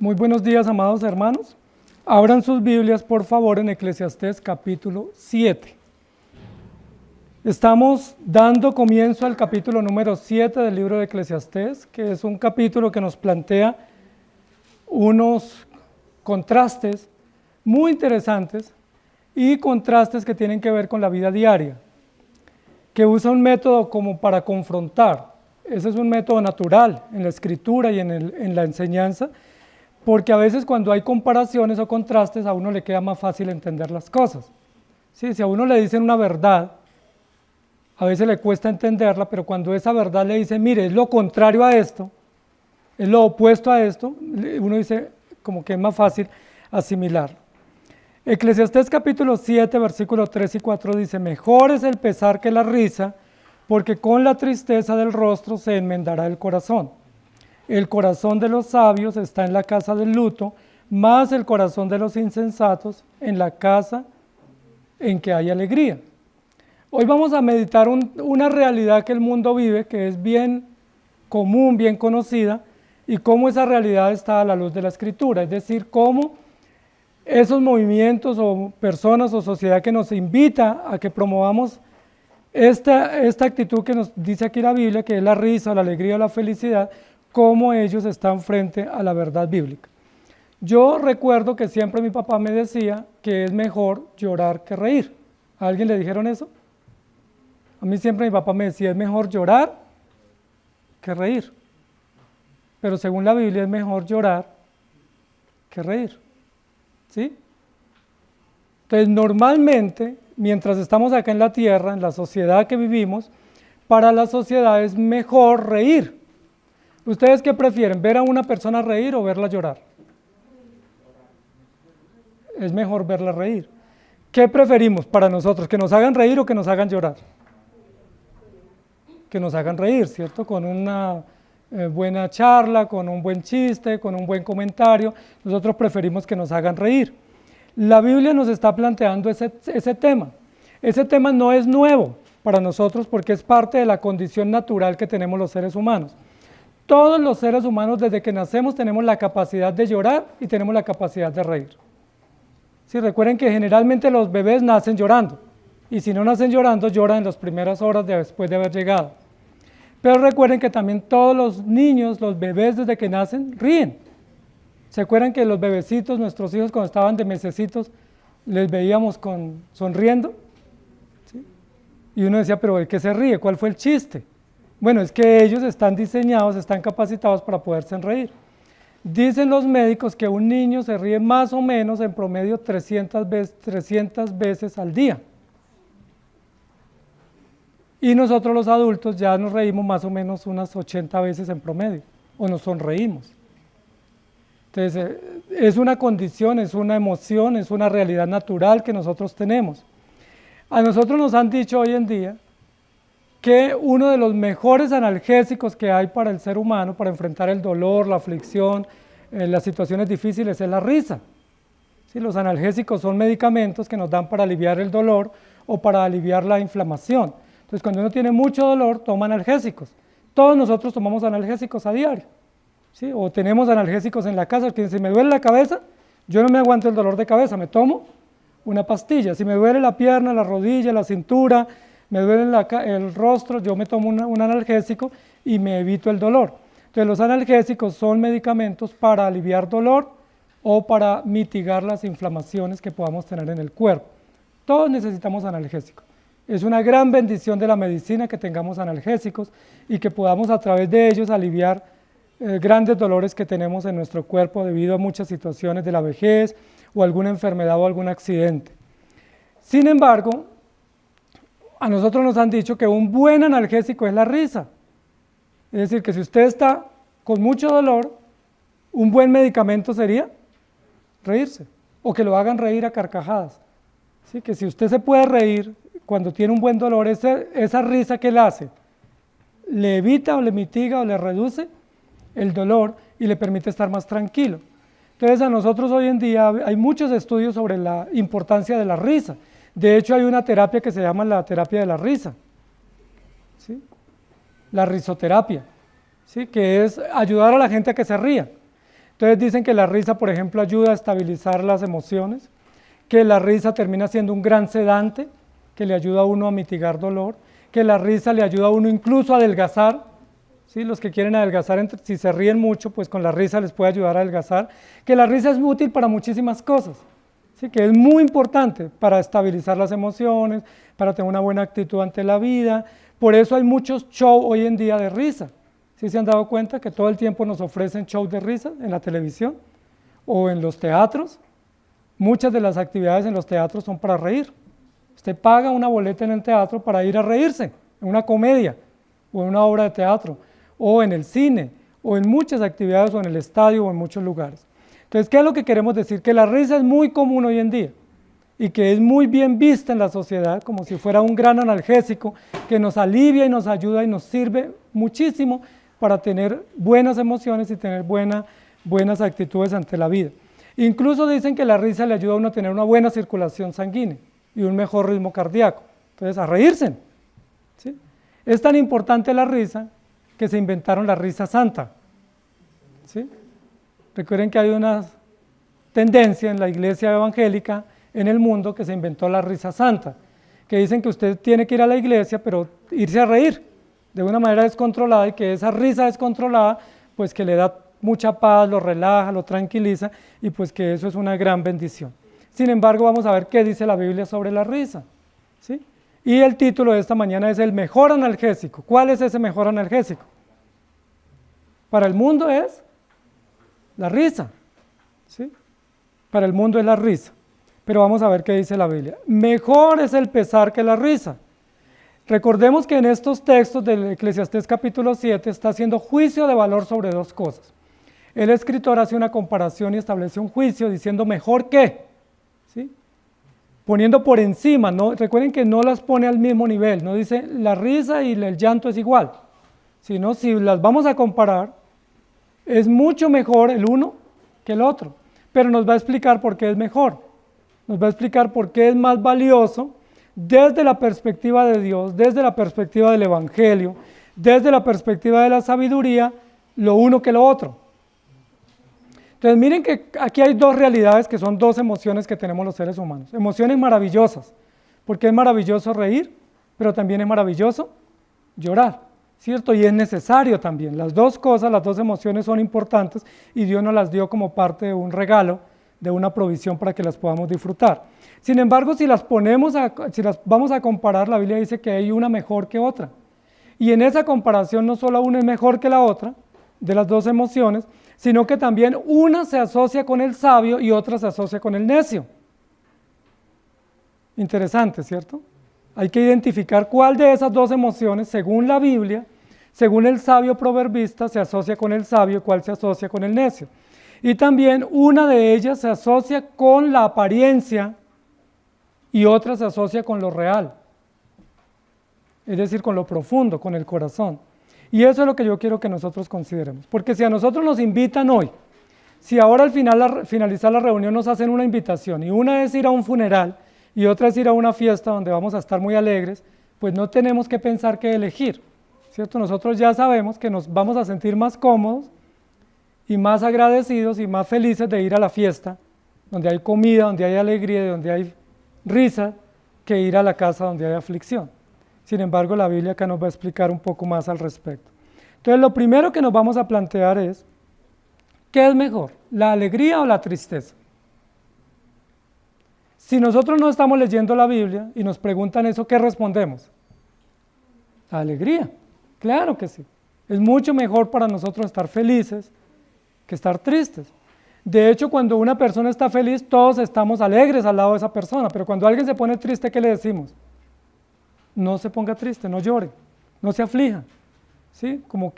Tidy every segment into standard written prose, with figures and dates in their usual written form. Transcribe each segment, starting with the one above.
Muy buenos días, amados hermanos. Abran sus Biblias, por favor, en Eclesiastés capítulo 7. Estamos dando comienzo al capítulo número 7 del libro de Eclesiastés, que es un capítulo que nos plantea unos contrastes muy interesantes y contrastes que tienen que ver con la vida diaria, que usa un método como para confrontar. Ese es un método natural en la escritura y en la enseñanza, porque a veces cuando hay comparaciones o contrastes a uno le queda más fácil entender las cosas. ¿Sí? Si a uno le dicen una verdad, a veces le cuesta entenderla, pero cuando esa verdad le dice, mire, es lo contrario a esto, es lo opuesto a esto, uno dice como que es más fácil asimilar. Eclesiastés capítulo 7, versículos 3 y 4 dice, mejor es el pesar que la risa, porque con la tristeza del rostro se enmendará el corazón. El corazón de los sabios está en la casa del luto, más el corazón de los insensatos en la casa en que hay alegría. Hoy vamos a meditar una realidad que el mundo vive, que es bien común, bien conocida, y cómo esa realidad está a la luz de la Escritura, es decir, cómo esos movimientos o personas o sociedad que nos invita a que promovamos esta actitud que nos dice aquí la Biblia, que es la risa, la alegría, la felicidad, cómo ellos están frente a la verdad bíblica. Yo recuerdo que siempre mi papá me decía que es mejor llorar que reír. ¿A alguien le dijeron eso? A mí siempre mi papá me decía, es mejor llorar que reír. Pero según la Biblia es mejor llorar que reír. ¿Sí? Entonces, normalmente, mientras estamos acá en la tierra, en la sociedad que vivimos, para la sociedad es mejor reír. ¿Ustedes qué prefieren, ver a una persona reír o verla llorar? Es mejor verla reír. ¿Qué preferimos para nosotros, que nos hagan reír o que nos hagan llorar? Que nos hagan reír, ¿cierto? Con una buena charla, con un buen chiste, con un buen comentario, nosotros preferimos que nos hagan reír. La Biblia nos está planteando ese tema. Ese tema no es nuevo para nosotros porque es parte de la condición natural que tenemos los seres humanos. Todos los seres humanos desde que nacemos tenemos la capacidad de llorar y tenemos la capacidad de reír. Sí, recuerden que generalmente los bebés nacen llorando y si no nacen llorando, lloran en las primeras horas después de haber llegado. Pero recuerden que también todos los niños, los bebés desde que nacen, ríen. ¿Se acuerdan que los bebecitos, nuestros hijos cuando estaban de mesecitos, les veíamos sonriendo? ¿Sí? Y uno decía, pero ¿de qué se ríe? ¿Cuál fue el chiste? Bueno, es que ellos están diseñados, están capacitados para poderse reír. Dicen los médicos que un niño se ríe más o menos en promedio 300 veces al día. Y nosotros los adultos ya nos reímos más o menos unas 80 veces en promedio, o nos sonreímos. Entonces, es una condición, es una emoción, es una realidad natural que nosotros tenemos. A nosotros nos han dicho hoy en día que uno de los mejores analgésicos que hay para el ser humano, para enfrentar el dolor, la aflicción, las situaciones difíciles, es la risa. ¿Sí? Los analgésicos son medicamentos que nos dan para aliviar el dolor o para aliviar la inflamación. Entonces, cuando uno tiene mucho dolor, toma analgésicos. Todos nosotros tomamos analgésicos a diario. ¿Sí? O tenemos analgésicos en la casa, que si me duele la cabeza, yo no me aguanto el dolor de cabeza, me tomo una pastilla. Si me duele la pierna, la rodilla, la cintura, me duele el rostro, yo me tomo un analgésico y me evito el dolor. Entonces los analgésicos son medicamentos para aliviar dolor o para mitigar las inflamaciones que podamos tener en el cuerpo. Todos necesitamos analgésicos. Es una gran bendición de la medicina que tengamos analgésicos y que podamos a través de ellos aliviar grandes dolores que tenemos en nuestro cuerpo debido a muchas situaciones de la vejez o alguna enfermedad o algún accidente. Sin embargo, a nosotros nos han dicho que un buen analgésico es la risa. Es decir, que si usted está con mucho dolor, un buen medicamento sería reírse, o que lo hagan reír a carcajadas. ¿Sí? Que si usted se puede reír cuando tiene un buen dolor, esa risa que él hace, le evita o le mitiga o le reduce el dolor y le permite estar más tranquilo. Entonces a nosotros hoy en día hay muchos estudios sobre la importancia de la risa. De hecho hay una terapia que se llama la terapia de la risa, ¿sí? La risoterapia, ¿sí? Que es ayudar a la gente a que se ría. Entonces dicen que la risa, por ejemplo, ayuda a estabilizar las emociones, que la risa termina siendo un gran sedante, que le ayuda a uno a mitigar dolor, que la risa le ayuda a uno incluso a adelgazar, ¿sí? Los que quieren adelgazar, si se ríen mucho, pues con la risa les puede ayudar a adelgazar, que la risa es útil para muchísimas cosas, ¿sí? Que es muy importante para estabilizar las emociones, para tener una buena actitud ante la vida. Por eso hay muchos shows hoy en día de risa. ¿Sí se han dado cuenta que todo el tiempo nos ofrecen shows de risa en la televisión o en los teatros? Muchas de las actividades en los teatros son para reír. Usted paga una boleta en el teatro para ir a reírse, en una comedia o en una obra de teatro, o en el cine, o en muchas actividades, o en el estadio, o en muchos lugares. Entonces, ¿qué es lo que queremos decir? Que la risa es muy común hoy en día y que es muy bien vista en la sociedad como si fuera un gran analgésico que nos alivia y nos ayuda y nos sirve muchísimo para tener buenas emociones y tener buenas actitudes ante la vida. Incluso dicen que la risa le ayuda a uno a tener una buena circulación sanguínea y un mejor ritmo cardíaco. Entonces, a reírse, ¿sí? Es tan importante la risa que se inventaron la risa santa, ¿sí? Recuerden que hay una tendencia en la iglesia evangélica en el mundo que se inventó la risa santa, que dicen que usted tiene que ir a la iglesia, pero irse a reír de una manera descontrolada y que esa risa descontrolada, pues que le da mucha paz, lo relaja, lo tranquiliza y pues que eso es una gran bendición. Sin embargo, vamos a ver qué dice la Biblia sobre la risa, ¿sí? Y el título de esta mañana es el mejor analgésico. ¿Cuál es ese mejor analgésico? Para el mundo es la risa, ¿sí? Para el mundo es la risa. Pero vamos a ver qué dice la Biblia. Mejor es el pesar que la risa. Recordemos que en estos textos del Eclesiastés capítulo 7 está haciendo juicio de valor sobre dos cosas. El escritor hace una comparación y establece un juicio diciendo mejor que, ¿sí? Poniendo por encima, ¿no? Recuerden que no las pone al mismo nivel, no dice la risa y el llanto es igual, sino si las vamos a comparar, es mucho mejor el uno que el otro, pero nos va a explicar por qué es mejor, nos va a explicar por qué es más valioso desde la perspectiva de Dios, desde la perspectiva del Evangelio, desde la perspectiva de la sabiduría, lo uno que lo otro. Entonces miren que aquí hay dos realidades que son dos emociones que tenemos los seres humanos, emociones maravillosas, porque es maravilloso reír, pero también es maravilloso llorar, ¿cierto? Y es necesario también, las dos cosas, las dos emociones son importantes y Dios nos las dio como parte de un regalo, de una provisión para que las podamos disfrutar. Sin embargo, si las vamos a comparar, la Biblia dice que hay una mejor que otra, y en esa comparación no solo una es mejor que la otra, de las dos emociones, sino que también una se asocia con el sabio y otra se asocia con el necio. Interesante, ¿cierto? Hay que identificar cuál de esas dos emociones, según la Biblia, según el sabio proverbista, se asocia con el sabio y cuál se asocia con el necio. Y también una de ellas se asocia con la apariencia y otra se asocia con lo real, es decir, con lo profundo, con el corazón. Y eso es lo que yo quiero que nosotros consideremos, porque si a nosotros nos invitan hoy, si ahora al finalizar la reunión nos hacen una invitación, y una es ir a un funeral, y otra es ir a una fiesta donde vamos a estar muy alegres, pues no tenemos que pensar qué elegir, ¿cierto? Nosotros ya sabemos que nos vamos a sentir más cómodos, y más agradecidos, y más felices de ir a la fiesta, donde hay comida, donde hay alegría, donde hay risa, que ir a la casa donde hay aflicción. Sin embargo, la Biblia acá nos va a explicar un poco más al respecto. Entonces, lo primero que nos vamos a plantear es, ¿qué es mejor, la alegría o la tristeza? Si nosotros no estamos leyendo la Biblia y nos preguntan eso, ¿qué respondemos? La alegría, claro que sí. Es mucho mejor para nosotros estar felices que estar tristes. De hecho, cuando una persona está feliz, todos estamos alegres al lado de esa persona, pero cuando alguien se pone triste, ¿qué le decimos? No se ponga triste, no llore, no se aflija, ¿sí? Como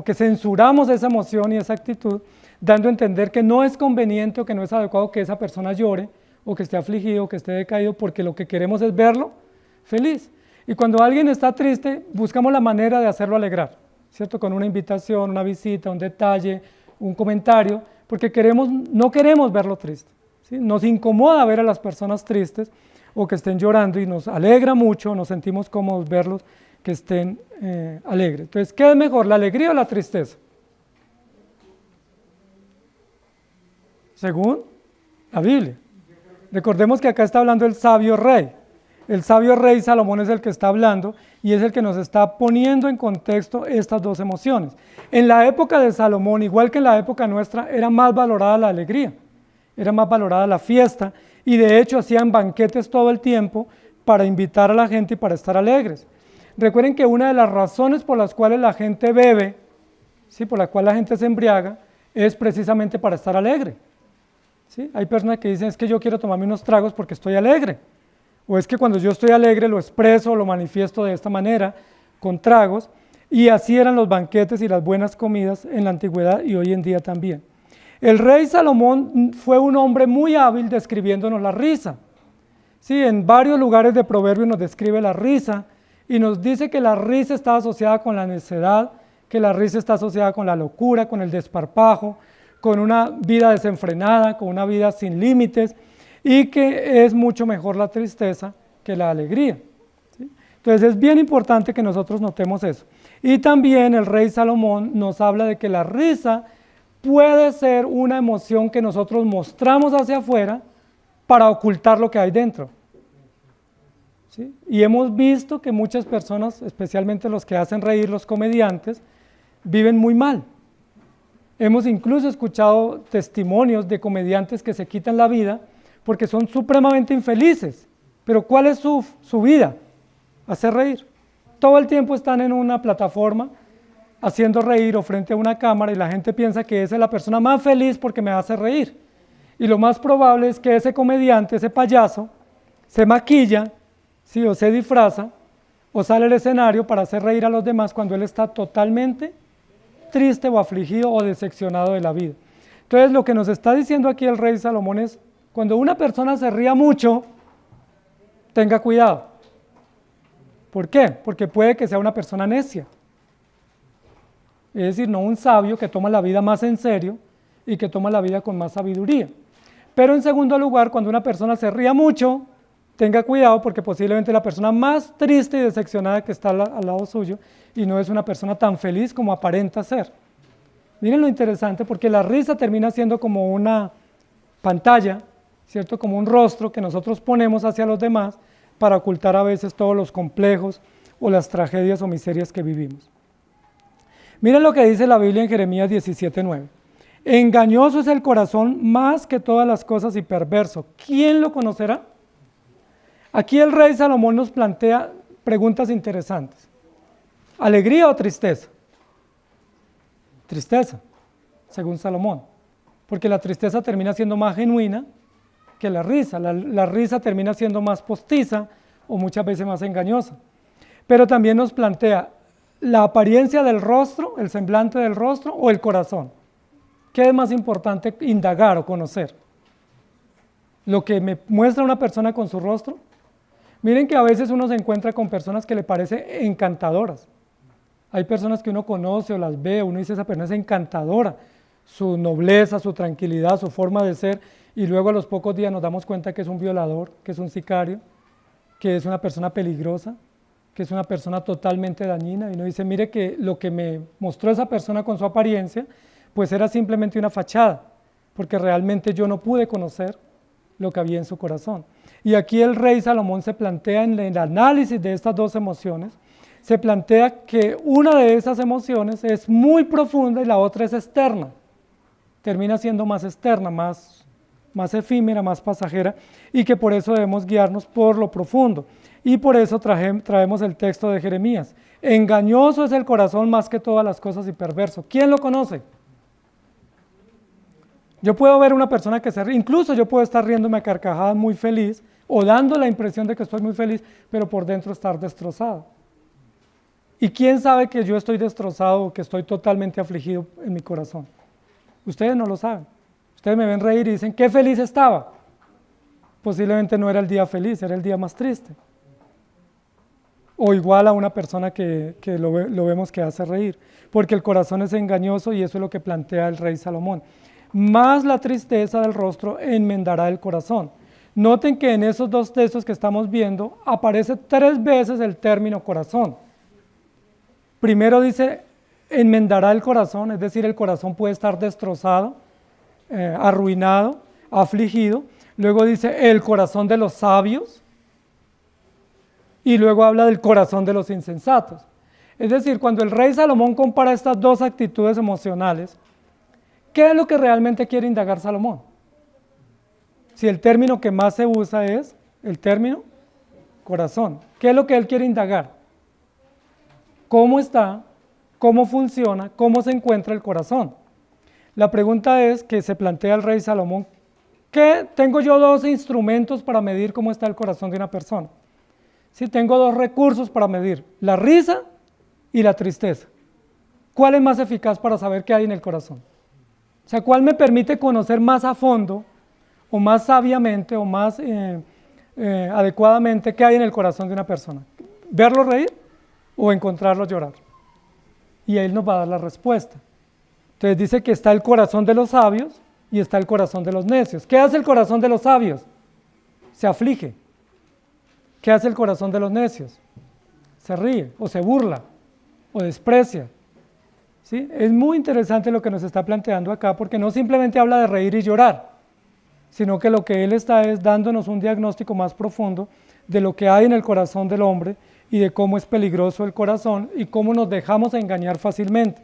que censuramos esa emoción y esa actitud, dando a entender que no es conveniente o que no es adecuado que esa persona llore, o que esté afligido, o que esté decaído, porque lo que queremos es verlo feliz. Y cuando alguien está triste, buscamos la manera de hacerlo alegrar, ¿cierto? Con una invitación, una visita, un detalle, un comentario, porque no queremos verlo triste, ¿sí? Nos incomoda ver a las personas tristes, o que estén llorando y nos alegra mucho, nos sentimos cómodos verlos que estén alegres. Entonces, ¿qué es mejor, la alegría o la tristeza? según la Biblia. Recordemos que acá está hablando el sabio rey. El sabio rey Salomón es el que está hablando y es el que nos está poniendo en contexto estas dos emociones. En la época de Salomón, igual que en la época nuestra, era más valorada la alegría, era más valorada la fiesta y de hecho hacían banquetes todo el tiempo para invitar a la gente y para estar alegres. Recuerden que una de las razones por las cuales la gente bebe, ¿sí?, por la cual la gente se embriaga, es precisamente para estar alegre. ¿Sí? Hay personas que dicen, es que yo quiero tomarme unos tragos porque estoy alegre, o es que cuando yo estoy alegre lo expreso, lo manifiesto de esta manera, con tragos, y así eran los banquetes y las buenas comidas en la antigüedad y hoy en día también. El rey Salomón fue un hombre muy hábil describiéndonos la risa. Sí, en varios lugares de Proverbios nos describe la risa y nos dice que la risa está asociada con la necedad, que la risa está asociada con la locura, con el desparpajo, con una vida desenfrenada, con una vida sin límites, y que es mucho mejor la tristeza que la alegría. ¿Sí? Entonces es bien importante que nosotros notemos eso. Y también el rey Salomón nos habla de que la risa puede ser una emoción que nosotros mostramos hacia afuera para ocultar lo que hay dentro. ¿Sí? Y hemos visto que muchas personas, especialmente los que hacen reír, los comediantes, viven muy mal. Hemos incluso escuchado testimonios de comediantes que se quitan la vida porque son supremamente infelices. Pero ¿cuál es su vida? Hacer reír. Todo el tiempo están en una plataforma haciendo reír o frente a una cámara y la gente piensa que esa es la persona más feliz porque me hace reír. Y lo más probable es que ese comediante, ese payaso, se maquilla, ¿sí?, o se disfraza o sale al escenario para hacer reír a los demás cuando él está totalmente triste o afligido o decepcionado de la vida. Entonces lo que nos está diciendo aquí el rey Salomón es, cuando una persona se ría mucho, tenga cuidado. ¿Por qué? Porque puede que sea una persona necia. Es decir, no un sabio que toma la vida más en serio y que toma la vida con más sabiduría. Pero en segundo lugar, cuando una persona se ría mucho, tenga cuidado porque posiblemente la persona más triste y decepcionada que está al lado suyo y no es una persona tan feliz como aparenta ser. Miren lo interesante, porque la risa termina siendo como una pantalla, ¿cierto?, como un rostro que nosotros ponemos hacia los demás para ocultar a veces todos los complejos o las tragedias o miserias que vivimos. Miren lo que dice la Biblia en Jeremías 17:9. Engañoso es el corazón más que todas las cosas y perverso. ¿Quién lo conocerá? Aquí el rey Salomón nos plantea preguntas interesantes. ¿Alegría o tristeza? Tristeza, según Salomón, porque la tristeza termina siendo más genuina que la risa. La risa termina siendo más postiza o muchas veces más engañosa. Pero también nos plantea la apariencia del rostro, el semblante del rostro o el corazón. ¿Qué es más importante indagar o conocer? ¿Lo que me muestra una persona con su rostro? Miren que a veces uno se encuentra con personas que le parecen encantadoras. Hay personas que uno conoce o las ve, uno dice esa persona es encantadora, su nobleza, su tranquilidad, su forma de ser, y luego a los pocos días nos damos cuenta que es un violador, que es un sicario, que es una persona peligrosa, que es una persona totalmente dañina, y uno dice, mire que lo que me mostró esa persona con su apariencia, pues era simplemente una fachada, porque realmente yo no pude conocer lo que había en su corazón. Y aquí el rey Salomón se plantea en el análisis de estas dos emociones, se plantea que una de esas emociones es muy profunda y la otra es externa, termina siendo más externa, más efímera, más pasajera, y que por eso debemos guiarnos por lo profundo. Y por eso traemos el texto de Jeremías. Engañoso es el corazón más que todas las cosas y perverso. ¿Quién lo conoce? Yo puedo ver una persona que se ríe, incluso yo puedo estar riéndome a carcajadas muy feliz, o dando la impresión de que estoy muy feliz, pero por dentro estar destrozado. ¿Y quién sabe que yo estoy destrozado o que estoy totalmente afligido en mi corazón? Ustedes no lo saben. Ustedes me ven reír y dicen, ¡qué feliz estaba! Posiblemente no era el día feliz, era el día más triste. O igual a una persona que lo vemos que hace reír, porque el corazón es engañoso y eso es lo que plantea el rey Salomón. Más la tristeza del rostro enmendará el corazón. Noten que en esos dos textos que estamos viendo aparece 3 veces el término corazón. Primero dice enmendará el corazón, es decir, el corazón puede estar destrozado, arruinado, afligido. Luego dice el corazón de los sabios. Y luego habla del corazón de los insensatos. Es decir, cuando el rey Salomón compara estas dos actitudes emocionales, ¿qué es lo que realmente quiere indagar Salomón? Si el término que más se usa es el término corazón. ¿Qué es lo que él quiere indagar? ¿Cómo está? ¿Cómo funciona? ¿Cómo se encuentra el corazón? La pregunta es que se plantea el rey Salomón, ¿qué? Tengo yo dos instrumentos para medir cómo está el corazón de una persona. Sí, tengo dos recursos para medir, la risa y la tristeza. ¿Cuál es más eficaz para saber qué hay en el corazón? O sea, ¿cuál me permite conocer más a fondo o más sabiamente o más adecuadamente qué hay en el corazón de una persona? ¿Verlo reír o encontrarlo llorar? Y él nos va a dar la respuesta. Entonces dice que está el corazón de los sabios y está el corazón de los necios. ¿Qué hace el corazón de los sabios? Se aflige. ¿Qué hace el corazón de los necios? Se ríe o se burla o desprecia. ¿Sí? Es muy interesante lo que nos está planteando acá, porque no simplemente habla de reír y llorar, sino que lo que él está es dándonos un diagnóstico más profundo de lo que hay en el corazón del hombre y de cómo es peligroso el corazón y cómo nos dejamos engañar fácilmente.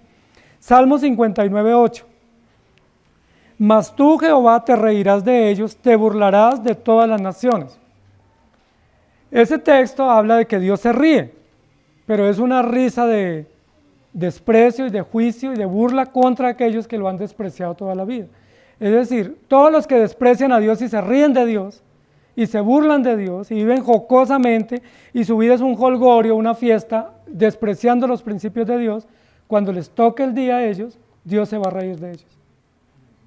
Salmo 59:8. Mas tú, Jehová, te reirás de ellos, te burlarás de todas las naciones. Ese texto habla de que Dios se ríe, pero es una risa de desprecio y de juicio y de burla contra aquellos que lo han despreciado toda la vida. Es decir, todos los que desprecian a Dios y se ríen de Dios y se burlan de Dios y viven jocosamente y su vida es un jolgorio, una fiesta, despreciando los principios de Dios, cuando les toque el día a ellos, Dios se va a reír de ellos.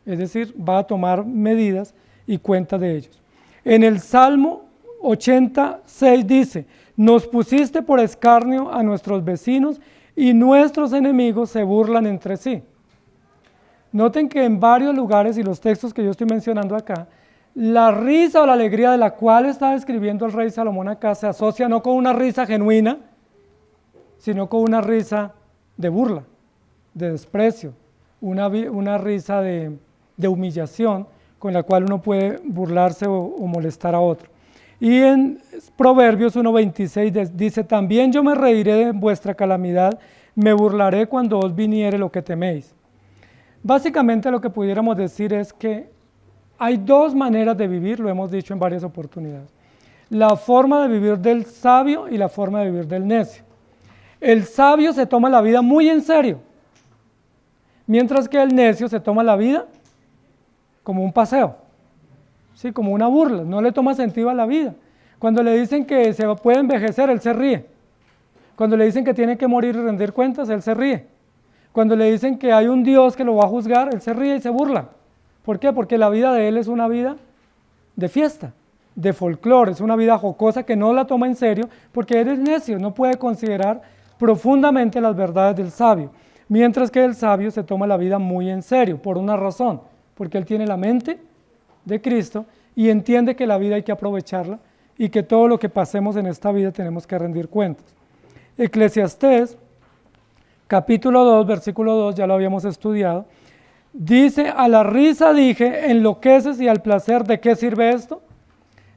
Es decir, va a tomar medidas y cuenta de ellos. En el Salmo 86 dice, nos pusiste por escarnio a nuestros vecinos y nuestros enemigos se burlan entre sí. Noten que en varios lugares y los textos que yo estoy mencionando acá, la risa o la alegría de la cual está describiendo el rey Salomón acá se asocia no con una risa genuina, sino con una risa de burla, de desprecio, una risa de humillación con la cual uno puede burlarse o molestar a otro. Y en Proverbios 1:26 dice, también yo me reiré de vuestra calamidad, me burlaré cuando os viniere lo que teméis. Básicamente lo que pudiéramos decir es que hay dos maneras de vivir, lo hemos dicho en varias oportunidades. La forma de vivir del sabio y la forma de vivir del necio. El sabio se toma la vida muy en serio, mientras que el necio se toma la vida como un paseo. Sí, como una burla, no le toma sentido a la vida. Cuando le dicen que se puede envejecer, él se ríe. Cuando le dicen que tiene que morir y rendir cuentas, él se ríe. Cuando le dicen que hay un Dios que lo va a juzgar, él se ríe y se burla. ¿Por qué? Porque la vida de él es una vida de fiesta, de folclore, es una vida jocosa que no la toma en serio porque él es necio, no puede considerar profundamente las verdades del sabio. Mientras que el sabio se toma la vida muy en serio, por una razón, porque él tiene la mente de Cristo y entiende que la vida hay que aprovecharla y que todo lo que pasemos en esta vida tenemos que rendir cuentas. Eclesiastés, capítulo 2, versículo 2, ya lo habíamos estudiado, dice, a la risa dije, enloqueces y al placer, ¿de qué sirve esto?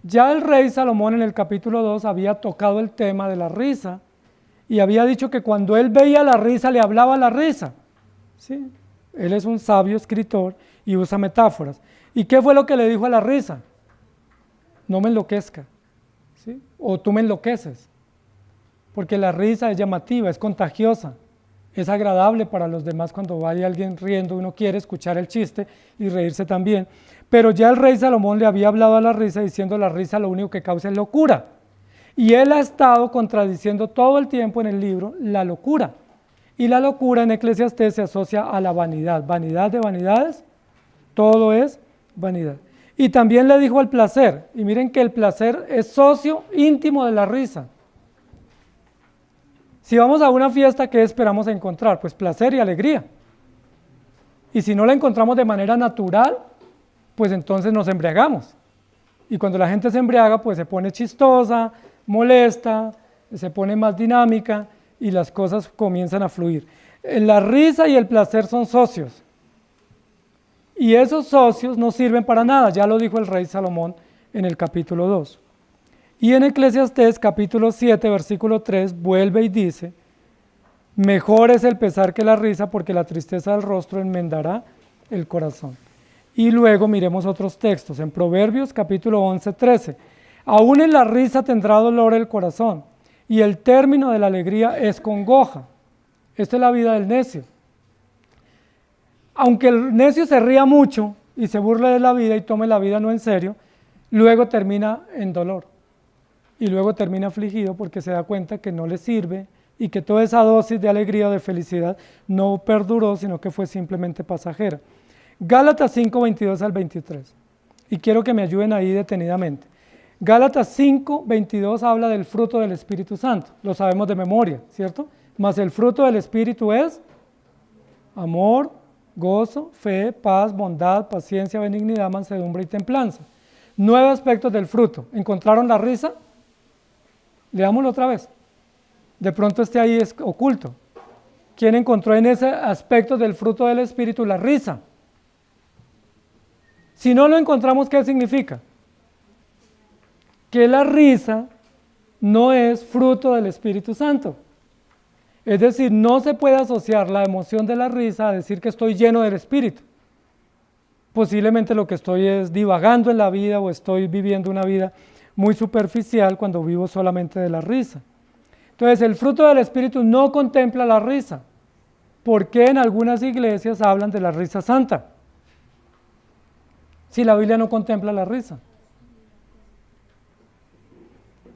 Ya el rey Salomón en el capítulo 2 había tocado el tema de la risa y había dicho que cuando él veía la risa le hablaba la risa. ¿Sí? Él es un sabio escritor y usa metáforas. ¿Y qué fue lo que le dijo a la risa? No me enloquezca, ¿sí? O tú me enloqueces, porque la risa es llamativa, es contagiosa, es agradable para los demás cuando vaya alguien riendo, uno quiere escuchar el chiste y reírse también, pero ya el rey Salomón le había hablado a la risa diciendo la risa lo único que causa es locura, y él ha estado contradiciendo todo el tiempo en el libro la locura, y la locura en Eclesiastés se asocia a la vanidad, vanidad de vanidades, todo es vanidad. Y también le dijo al placer, y miren que el placer es socio íntimo de la risa. Si vamos a una fiesta, ¿qué esperamos encontrar? Pues placer y alegría. Y si no la encontramos de manera natural, pues entonces nos embriagamos. Y cuando la gente se embriaga, pues se pone chistosa, molesta, se pone más dinámica y las cosas comienzan a fluir. La risa y el placer son socios. Y esos socios no sirven para nada, ya lo dijo el rey Salomón en el capítulo 2. Y en Eclesiastés capítulo 7, versículo 3, vuelve y dice, mejor es el pesar que la risa, porque la tristeza del rostro enmendará el corazón. Y luego miremos otros textos, en Proverbios capítulo 11, 13, aún en la risa tendrá dolor el corazón, y el término de la alegría es congoja. Esta es la vida del necio. Aunque el necio se ría mucho y se burle de la vida y tome la vida no en serio, luego termina en dolor y luego termina afligido porque se da cuenta que no le sirve y que toda esa dosis de alegría o de felicidad no perduró, sino que fue simplemente pasajera. Gálatas 5, 22 al 23, y quiero que me ayuden ahí detenidamente. Gálatas 5, 22 habla del fruto del Espíritu Santo, lo sabemos de memoria, ¿cierto? Mas el fruto del Espíritu es amor, gozo, fe, paz, bondad, paciencia, benignidad, mansedumbre y templanza. 9 aspectos del fruto. ¿Encontraron la risa? Leámoslo otra vez. De pronto ahí es oculto. ¿Quién encontró en ese aspecto del fruto del Espíritu la risa? Si no lo encontramos, ¿qué significa? Que la risa no es fruto del Espíritu Santo. Es decir, no se puede asociar la emoción de la risa a decir que estoy lleno del Espíritu. Posiblemente lo que estoy es divagando en la vida o estoy viviendo una vida muy superficial cuando vivo solamente de la risa. Entonces, el fruto del Espíritu no contempla la risa. ¿Por qué en algunas iglesias hablan de la risa santa? Si la Biblia no contempla la risa.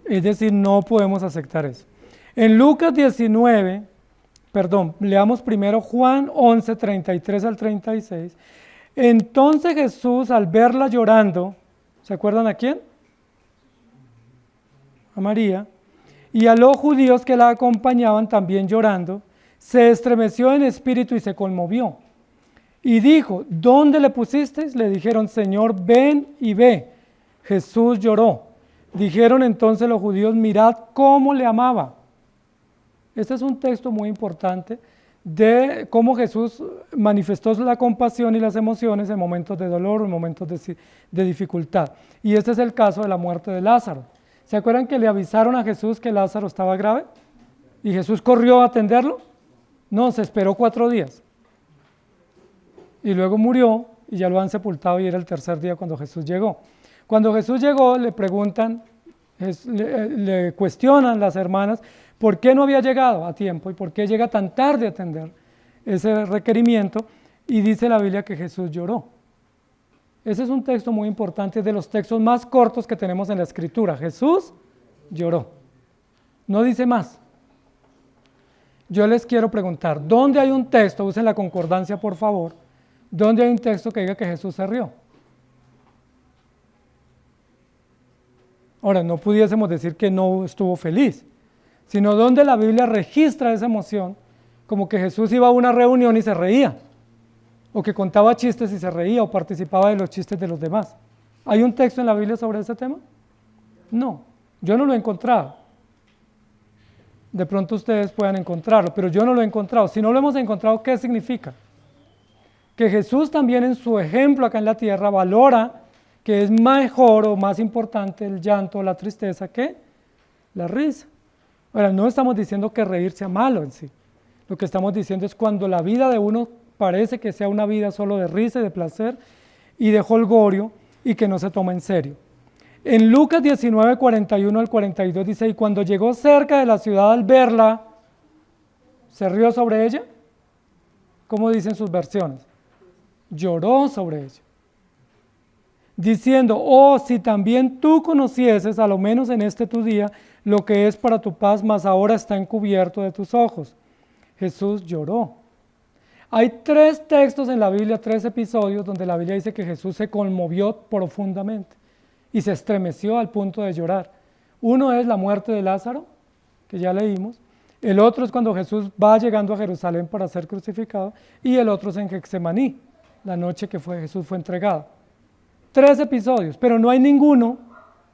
Es decir, no podemos aceptar eso. En Lucas 19, leamos primero Juan 11, 33 al 36. Entonces Jesús, al verla llorando, ¿se acuerdan a quién? A María. Y a los judíos que la acompañaban también llorando, se estremeció en espíritu y se conmovió. Y dijo, ¿dónde le pusisteis? Le dijeron, Señor, ven y ve. Jesús lloró. Dijeron entonces los judíos, mirad cómo le amaba. Este es un texto muy importante de cómo Jesús manifestó la compasión y las emociones en momentos de dolor o en momentos de dificultad. Y este es el caso de la muerte de Lázaro. ¿Se acuerdan que le avisaron a Jesús que Lázaro estaba grave? ¿Y Jesús corrió a atenderlo? No, se esperó 4 días. Y luego murió y ya lo han sepultado y era el 3er día cuando Jesús llegó. Cuando Jesús llegó le preguntan, le cuestionan las hermanas, ¿por qué no había llegado a tiempo y por qué llega tan tarde a atender ese requerimiento? Y dice la Biblia que Jesús lloró. Ese es un texto muy importante, es de los textos más cortos que tenemos en la Escritura. Jesús lloró. No dice más. Yo les quiero preguntar, ¿dónde hay un texto, usen la concordancia por favor, dónde hay un texto que diga que Jesús se rió? Ahora, no pudiésemos decir que no estuvo feliz, sino donde la Biblia registra esa emoción, como que Jesús iba a una reunión y se reía, o que contaba chistes y se reía, o participaba de los chistes de los demás. ¿Hay un texto en la Biblia sobre ese tema? No, yo no lo he encontrado. De pronto ustedes puedan encontrarlo, pero yo no lo he encontrado. Si no lo hemos encontrado, ¿qué significa? Que Jesús también en su ejemplo acá en la tierra valora que es mejor o más importante el llanto o la tristeza que la risa. Ahora, no estamos diciendo que reír sea malo en sí. Lo que estamos diciendo es cuando la vida de uno parece que sea una vida solo de risa y de placer y de jolgorio y que no se toma en serio. En Lucas 19, 41 al 42 dice, y cuando llegó cerca de la ciudad al verla, ¿se rió sobre ella? ¿Cómo dicen sus versiones? Lloró sobre ella, diciendo, oh, si también tú conocieses, a lo menos en este tu día, lo que es para tu paz, mas ahora está encubierto de tus ojos. Jesús lloró. Hay 3 textos en la Biblia, 3 episodios, donde la Biblia dice que Jesús se conmovió profundamente y se estremeció al punto de llorar. Uno es la muerte de Lázaro, que ya leímos. El otro es cuando Jesús va llegando a Jerusalén para ser crucificado. Y el otro es en Getsemaní, la noche que Jesús fue entregado. 3 episodios, pero no hay ninguno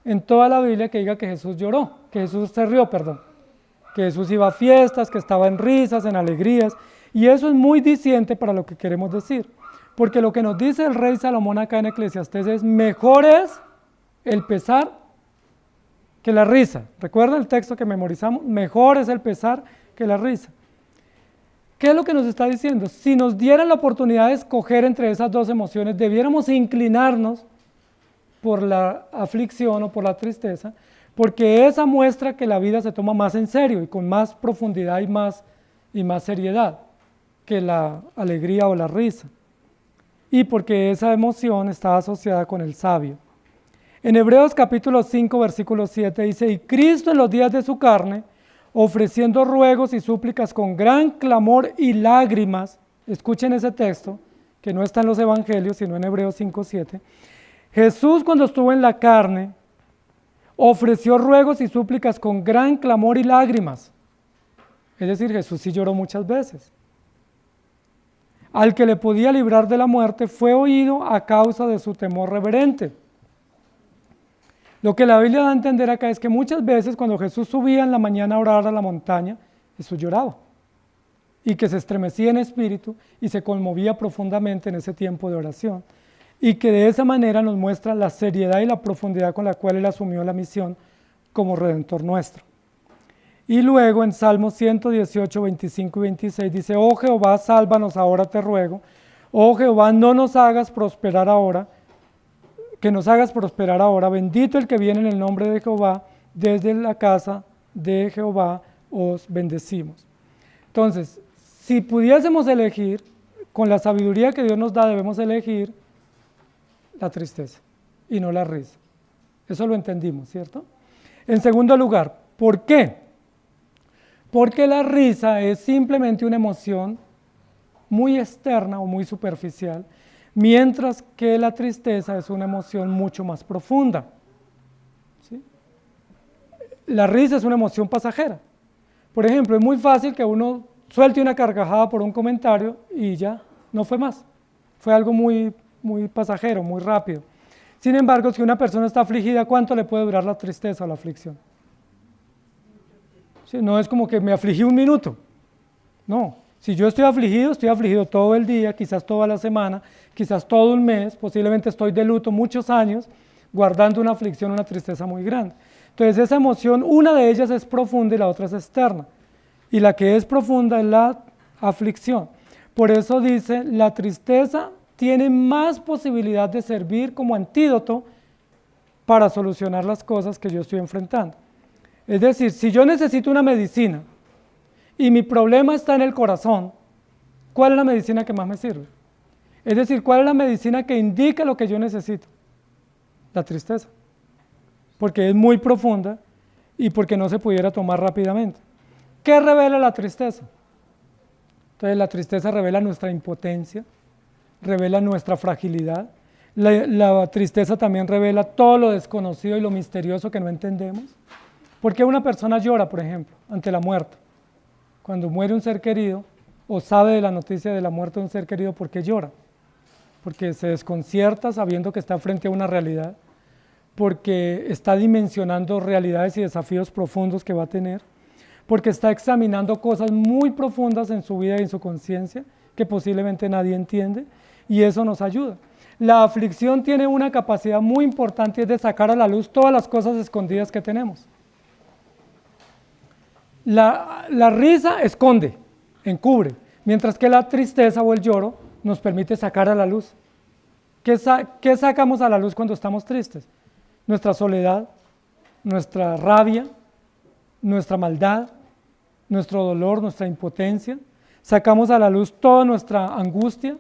en toda la Biblia que diga que Jesús lloró, que Jesús se rió, que Jesús iba a fiestas, que estaba en risas, en alegrías, y eso es muy diciente para lo que queremos decir, Porque lo que nos dice el rey Salomón acá en Eclesiastés es: mejor es el pesar que la risa. ¿Recuerda el texto que memorizamos? Mejor es el pesar que la risa. ¿Qué es lo que nos está diciendo? Si nos dieran la oportunidad de escoger entre esas dos emociones, debiéramos inclinarnos por la aflicción o por la tristeza, porque esa muestra que la vida se toma más en serio y con más profundidad y más seriedad que la alegría o la risa. Y porque esa emoción está asociada con el sabio. En Hebreos capítulo 5, versículo 7 dice: y Cristo en los días de su carne, ofreciendo ruegos y súplicas con gran clamor y lágrimas, escuchen ese texto, que no está en los evangelios, sino en Hebreos 5, 7, Jesús, cuando estuvo en la carne, ofreció ruegos y súplicas con gran clamor y lágrimas. Es decir, Jesús sí lloró muchas veces. Al que le podía librar de la muerte fue oído a causa de su temor reverente. Lo que la Biblia da a entender acá es que muchas veces cuando Jesús subía en la mañana a orar a la montaña, Jesús lloraba y que se estremecía en espíritu y se conmovía profundamente en ese tiempo de oración, y que de esa manera nos muestra la seriedad y la profundidad con la cual Él asumió la misión como Redentor nuestro. Y luego en Salmos 118, 25 y 26 dice: oh Jehová, sálvanos ahora, te ruego. Oh Jehová, no nos hagas prosperar ahora, que nos hagas prosperar ahora. Bendito el que viene en el nombre de Jehová, desde la casa de Jehová os bendecimos. Entonces, si pudiésemos elegir, con la sabiduría que Dios nos da, debemos elegir la tristeza y no la risa. Eso lo entendimos, ¿cierto? En segundo lugar, ¿por qué? Porque la risa es simplemente una emoción muy externa o muy superficial, mientras que la tristeza es una emoción mucho más profunda. ¿Sí? La risa es una emoción pasajera. Por ejemplo, es muy fácil que uno suelte una carcajada por un comentario y ya no fue más. Fue algo muy pasajero, muy rápido. Sin embargo, si una persona está afligida, ¿cuánto le puede durar la tristeza o la aflicción? ¿Sí? No es como que me afligí un minuto. No, si yo estoy afligido todo el día, quizás toda la semana, quizás todo un mes, posiblemente estoy de luto muchos años, guardando una aflicción, una tristeza muy grande. Entonces esa emoción, una de ellas es profunda y la otra es externa. Y la que es profunda es la aflicción. Por eso dice: la tristeza tiene más posibilidad de servir como antídoto para solucionar las cosas que yo estoy enfrentando. Es decir, si yo necesito una medicina y mi problema está en el corazón, ¿cuál es la medicina que más me sirve? Es decir, ¿cuál es la medicina que indica lo que yo necesito? La tristeza, porque es muy profunda y porque no se pudiera tomar rápidamente. ¿Qué revela la tristeza? Entonces la tristeza revela nuestra impotencia, revela nuestra fragilidad. La tristeza también revela todo lo desconocido y lo misterioso que no entendemos. ¿Por qué una persona llora, por ejemplo, ante la muerte? Cuando muere un ser querido o sabe de la noticia de la muerte de un ser querido, ¿por qué llora? Porque se desconcierta sabiendo que está frente a una realidad, porque está dimensionando realidades y desafíos profundos que va a tener, porque está examinando cosas muy profundas en su vida y en su conciencia que posiblemente nadie entiende, y eso nos ayuda. La aflicción tiene una capacidad muy importante, es de sacar a la luz todas las cosas escondidas que tenemos. La risa esconde, encubre, mientras que la tristeza o el lloro nos permite sacar a la luz. ¿Qué sacamos a la luz cuando estamos tristes? Nuestra soledad, nuestra rabia, nuestra maldad, nuestro dolor, nuestra impotencia. Sacamos a la luz toda nuestra angustia,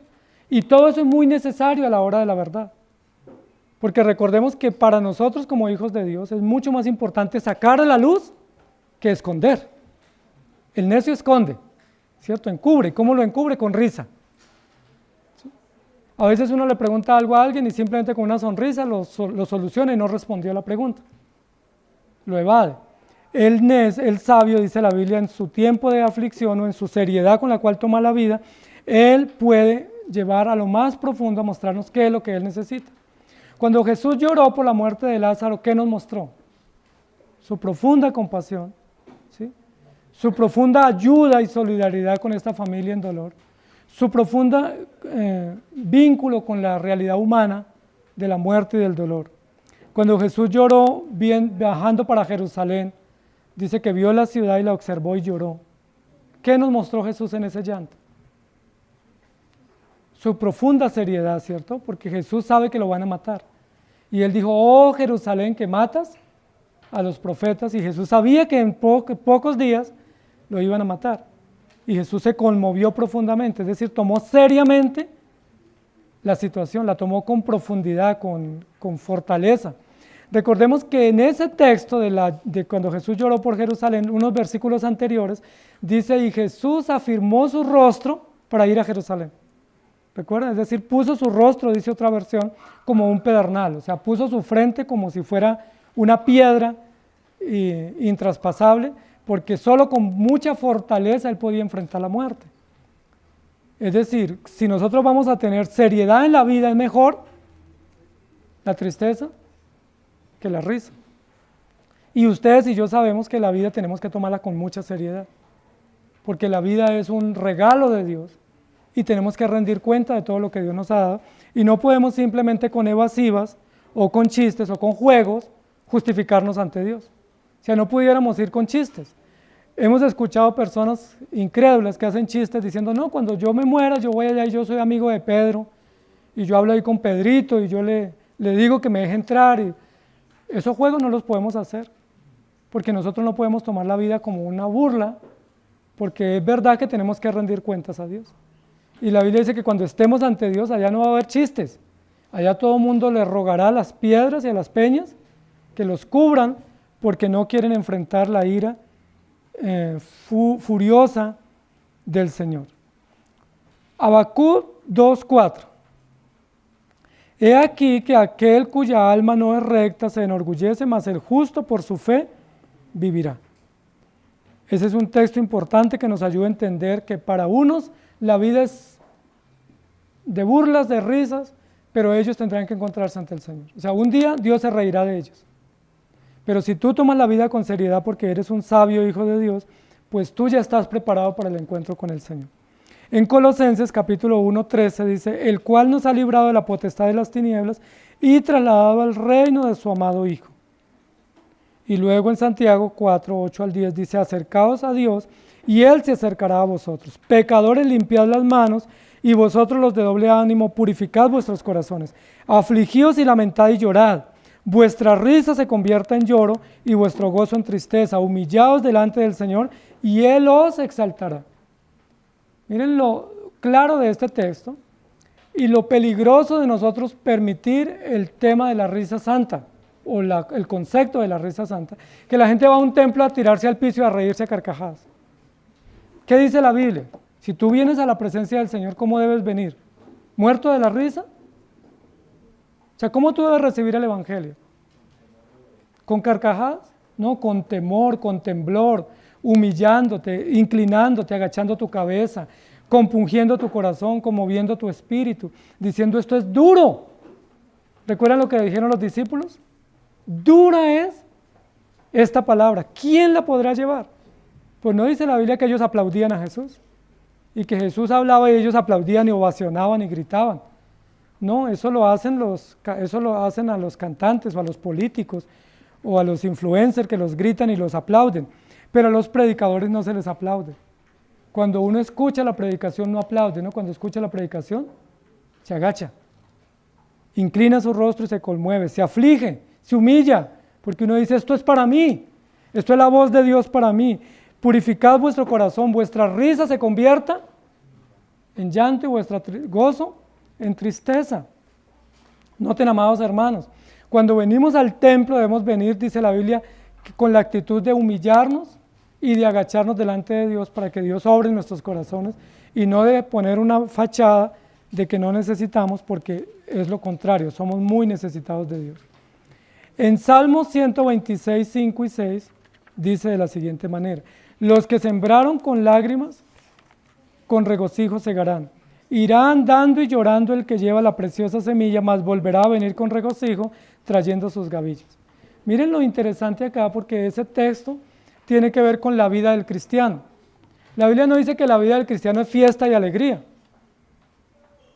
y todo eso es muy necesario a la hora de la verdad. Porque recordemos que para nosotros como hijos de Dios es mucho más importante sacar a la luz que esconder. El necio esconde, ¿cierto? Encubre. ¿Cómo lo encubre? Con risa. ¿Sí? A veces uno le pregunta algo a alguien y simplemente con una sonrisa lo soluciona y no respondió a la pregunta. Lo evade. El sabio, dice la Biblia, en su tiempo de aflicción o en su seriedad con la cual toma la vida, él puede llevar a lo más profundo a mostrarnos qué es lo que él necesita. Cuando Jesús lloró por la muerte de Lázaro, ¿qué nos mostró? Su profunda compasión, ¿sí? Su profunda ayuda y solidaridad con esta familia en dolor, su profunda vínculo con la realidad humana de la muerte y del dolor. Cuando Jesús lloró viajando para Jerusalén, dice que vio la ciudad y la observó y lloró. ¿Qué nos mostró Jesús en ese llanto? Su profunda seriedad, ¿cierto? Porque Jesús sabe que lo van a matar. Y él dijo, oh Jerusalén, que matas a los profetas, y Jesús sabía que en pocos días lo iban a matar. Y Jesús se conmovió profundamente, es decir, tomó seriamente la situación, la tomó con profundidad, con fortaleza. Recordemos que en ese texto de cuando Jesús lloró por Jerusalén, unos versículos anteriores, dice, y Jesús afirmó su rostro para ir a Jerusalén. ¿Recuerdan? Es decir, puso su rostro, dice otra versión, como un pedernal, o sea, puso su frente como si fuera una piedra intraspasable, porque solo con mucha fortaleza él podía enfrentar la muerte. Es decir, si nosotros vamos a tener seriedad en la vida, es mejor la tristeza que la risa. Y ustedes y yo sabemos que la vida tenemos que tomarla con mucha seriedad, porque la vida es un regalo de Dios y tenemos que rendir cuenta de todo lo que Dios nos ha dado, y no podemos simplemente con evasivas o con chistes o con juegos justificarnos ante Dios. O sea, no pudiéramos ir con chistes. Hemos escuchado personas incrédulas que hacen chistes diciendo, no, cuando yo me muera, yo voy allá y yo soy amigo de Pedro, y yo hablo ahí con Pedrito, y yo le digo que me deje entrar. Y esos juegos no los podemos hacer, porque nosotros no podemos tomar la vida como una burla, porque es verdad que tenemos que rendir cuentas a Dios. Y la Biblia dice que cuando estemos ante Dios, allá no va a haber chistes, allá todo el mundo le rogará a las piedras y a las peñas que los cubran, porque no quieren enfrentar la ira furiosa del Señor. Habacuc 2:4. He aquí que aquel cuya alma no es recta se enorgullece, mas el justo por su fe vivirá. Ese es un texto importante que nos ayuda a entender que para unos la vida es de burlas, de risas, pero ellos tendrán que encontrarse ante el Señor. O sea, un día Dios se reirá de ellos. Pero si tú tomas la vida con seriedad porque eres un sabio hijo de Dios, pues tú ya estás preparado para el encuentro con el Señor. En Colosenses capítulo 1:13 dice, el cual nos ha librado de la potestad de las tinieblas y trasladado al reino de su amado Hijo. Y luego en Santiago 4:8-10 dice, acercaos a Dios y Él se acercará a vosotros. Pecadores, limpiad las manos, y vosotros los de doble ánimo, purificad vuestros corazones. Afligíos y lamentad y llorad. Vuestra risa se convierta en lloro y vuestro gozo en tristeza. Humillaos delante del Señor y Él os exaltará. Miren lo claro de este texto y lo peligroso de nosotros permitir el tema de la risa santa o el concepto de la risa santa, que la gente va a un templo a tirarse al piso y a reírse a carcajadas. ¿Qué dice la Biblia? Si tú vienes a la presencia del Señor, ¿cómo debes venir? ¿Muerto de la risa? O sea, ¿cómo tú debes recibir el Evangelio? ¿Con carcajadas? No, con temor, con temblor, humillándote, inclinándote, agachando tu cabeza, compungiendo tu corazón, conmoviendo tu espíritu, diciendo esto es duro. ¿Recuerdan lo que dijeron los discípulos? Dura es esta palabra. ¿Quién la podrá llevar? Pues no dice la Biblia que ellos aplaudían a Jesús y que Jesús hablaba y ellos aplaudían y ovacionaban y gritaban. No, eso lo hacen a los cantantes o a los políticos o a los influencers que los gritan y los aplauden, pero a los predicadores no se les aplaude. Cuando uno escucha la predicación no aplaude, ¿no? Cuando escucha la predicación se agacha, inclina su rostro y se conmueve, se aflige, se humilla, porque uno dice esto es para mí, esto es la voz de Dios para mí. Purificad vuestro corazón, vuestra risa se convierta en llanto y vuestro gozo en tristeza. Noten, amados hermanos, cuando venimos al templo debemos venir, dice la Biblia, con la actitud de humillarnos y de agacharnos delante de Dios para que Dios obre en nuestros corazones y no de poner una fachada de que no necesitamos, porque es lo contrario, somos muy necesitados de Dios. En Salmos 126, 5 y 6 dice de la siguiente manera, los que sembraron con lágrimas, con regocijo segarán. Irá andando y llorando el que lleva la preciosa semilla, mas volverá a venir con regocijo trayendo sus gavillas. Miren lo interesante acá, porque ese texto tiene que ver con la vida del cristiano. La Biblia no dice que la vida del cristiano es fiesta y alegría.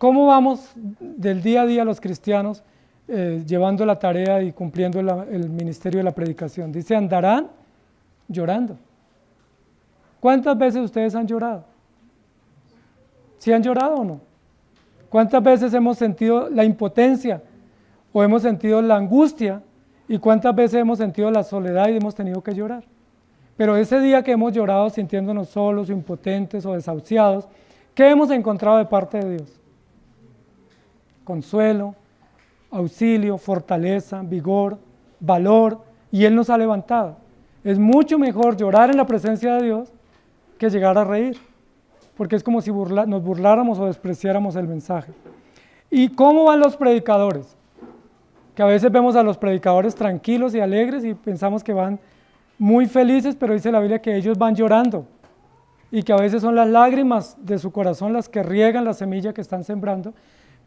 ¿Cómo vamos del día a día los cristianos llevando la tarea y cumpliendo el ministerio de la predicación? Dice, andarán llorando. ¿Cuántas veces ustedes han llorado? ¿Sí han llorado o no? ¿Cuántas veces hemos sentido la impotencia o hemos sentido la angustia? ¿Y cuántas veces hemos sentido la soledad y hemos tenido que llorar? Pero ese día que hemos llorado sintiéndonos solos, impotentes o desahuciados, ¿qué hemos encontrado de parte de Dios? Consuelo, auxilio, fortaleza, vigor, valor, y Él nos ha levantado. Es mucho mejor llorar en la presencia de Dios que llegar a reír, porque es como si nos burláramos o despreciáramos el mensaje. ¿Y cómo van los predicadores? Que a veces vemos a los predicadores tranquilos y alegres y pensamos que van muy felices, pero dice la Biblia que ellos van llorando y que a veces son las lágrimas de su corazón las que riegan la semilla que están sembrando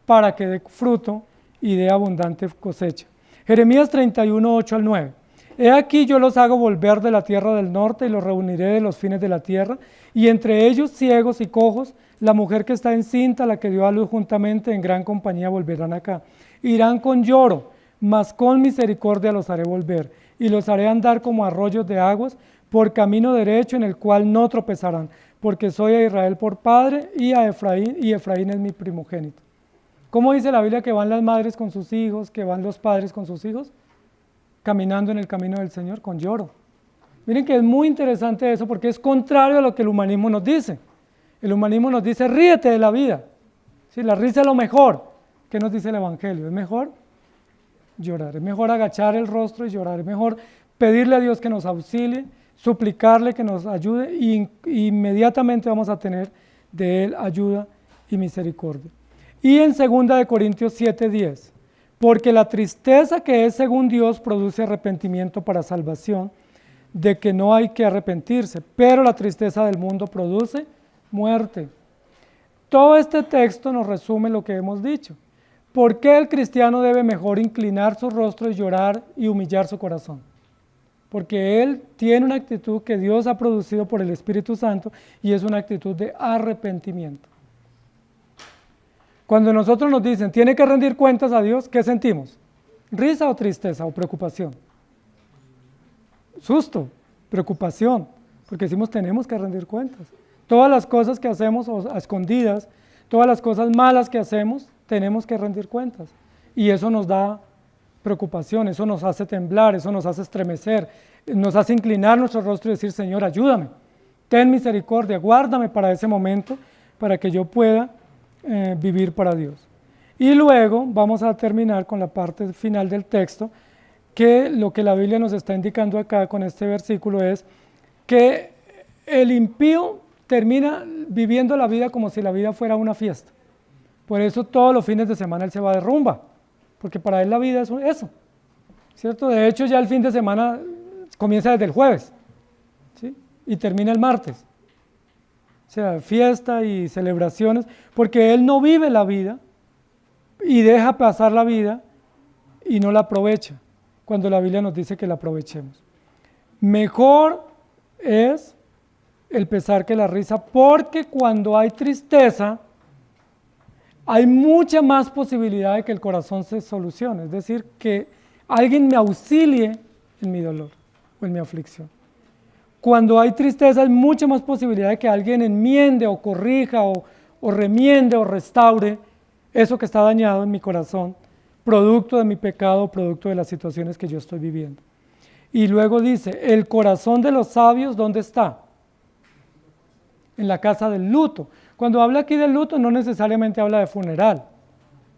para que dé fruto y dé abundante cosecha. Jeremías 31, 8 al 9. He aquí yo los hago volver de la tierra del norte y los reuniré de los fines de la tierra, y entre ellos ciegos y cojos, la mujer que está encinta, la que dio a luz juntamente en gran compañía volverán acá. Irán con lloro, mas con misericordia los haré volver, y los haré andar como arroyos de aguas, por camino derecho en el cual no tropezarán, porque soy a Israel por padre y Efraín es mi primogénito. ¿Cómo dice la Biblia que van las madres con sus hijos, que van los padres con sus hijos? Caminando en el camino del Señor con lloro. Miren que es muy interesante eso porque es contrario a lo que el humanismo nos dice. El humanismo nos dice, ríete de la vida. ¿Sí? La risa es lo mejor. ¿Qué nos dice el Evangelio? Es mejor llorar, es mejor agachar el rostro y llorar, es mejor pedirle a Dios que nos auxilie, suplicarle que nos ayude y inmediatamente vamos a tener de Él ayuda y misericordia. Y en 2 Corintios 7:10, porque la tristeza que es según Dios produce arrepentimiento para salvación, de que no hay que arrepentirse, pero la tristeza del mundo produce muerte. Todo este texto nos resume lo que hemos dicho. ¿Por qué el cristiano debe mejor inclinar su rostro y llorar y humillar su corazón? Porque él tiene una actitud que Dios ha producido por el Espíritu Santo y es una actitud de arrepentimiento. Cuando nosotros nos dicen, tiene que rendir cuentas a Dios, ¿qué sentimos? ¿Risa o tristeza o preocupación? Susto, preocupación, porque decimos, tenemos que rendir cuentas. Todas las cosas que hacemos a escondidas, todas las cosas malas que hacemos, tenemos que rendir cuentas. Y eso nos da preocupación, eso nos hace temblar, eso nos hace estremecer, nos hace inclinar nuestro rostro y decir, Señor, ayúdame, ten misericordia, guárdame para ese momento, para que yo pueda vivir para Dios. Y luego vamos a terminar con la parte final del texto, que lo que la Biblia nos está indicando acá con este versículo es que el impío termina viviendo la vida como si la vida fuera una fiesta. Por eso todos los fines de semana él se va de rumba, porque para él la vida es eso, ¿cierto? De hecho ya el fin de semana comienza desde el jueves, ¿sí? Y termina el martes. O sea, fiesta y celebraciones, porque él no vive la vida y deja pasar la vida y no la aprovecha, cuando la Biblia nos dice que la aprovechemos. Mejor es el pesar que la risa, porque cuando hay tristeza, hay mucha más posibilidad de que el corazón se solucione, es decir, que alguien me auxilie en mi dolor o en mi aflicción. Cuando hay tristeza hay mucha más posibilidad de que alguien enmiende o corrija o remiende o restaure eso que está dañado en mi corazón, producto de mi pecado, producto de las situaciones que yo estoy viviendo. Y luego dice, el corazón de los sabios, ¿dónde está? En la casa del luto. Cuando habla aquí del luto no necesariamente habla de funeral.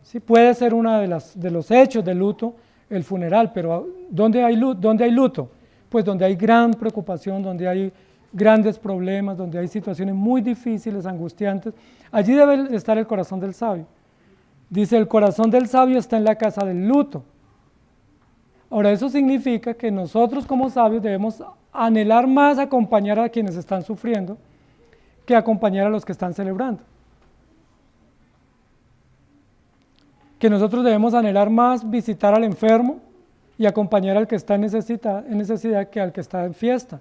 Sí, puede ser uno de los hechos del luto, el funeral, pero ¿dónde hay luto? Pues donde hay gran preocupación, donde hay grandes problemas, donde hay situaciones muy difíciles, angustiantes. Allí debe estar el corazón del sabio. Dice, el corazón del sabio está en la casa del luto. Ahora, eso significa que nosotros como sabios debemos anhelar más acompañar a quienes están sufriendo que acompañar a los que están celebrando. Que nosotros debemos anhelar más visitar al enfermo y acompañar al que está en necesidad que al que está en fiesta.